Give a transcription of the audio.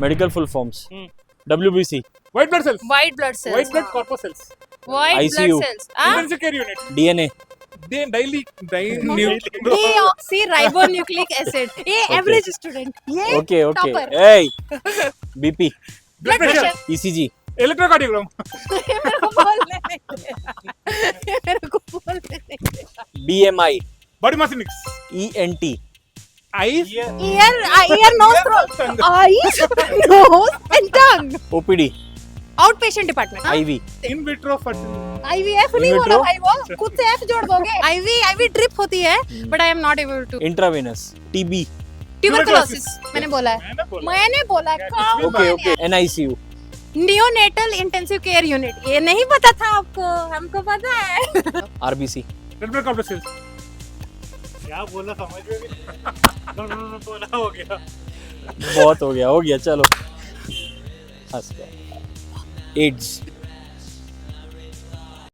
Medical full forms WBC White blood cells. White blood cells. White blood corpuscles. White ICU. blood cells. Ah? Intensive care unit. DNA They daily Deoxyribonucleic acid. ये average student. ये okay okay topper. ए BP blood pressure. ECG Electrocardiogram. ये मेरे को बोलने नहीं दे। ये मेरे को बोलने नहीं दे। BMI Body mass index. ENT Eyes. Ear, nose, throat. Eyes, nose and tongue. OPD Outpatient department. IV In vitro fertility. IVF नहीं In बोला vitro? भाई वो खुद से F जोड़ दोगे IV ड्रिप होती है but I am not able to intravenous TB tuberculosis मैंने बोला है मैंने बोला okay okay NICU neonatal intensive care unit ये नहीं पता था आपको हमको पता है RBC Red blood corpuscles. क्या बोला समझ में भी नहीं बोला हो गया बहुत हो गया चलो हंस गया AIDS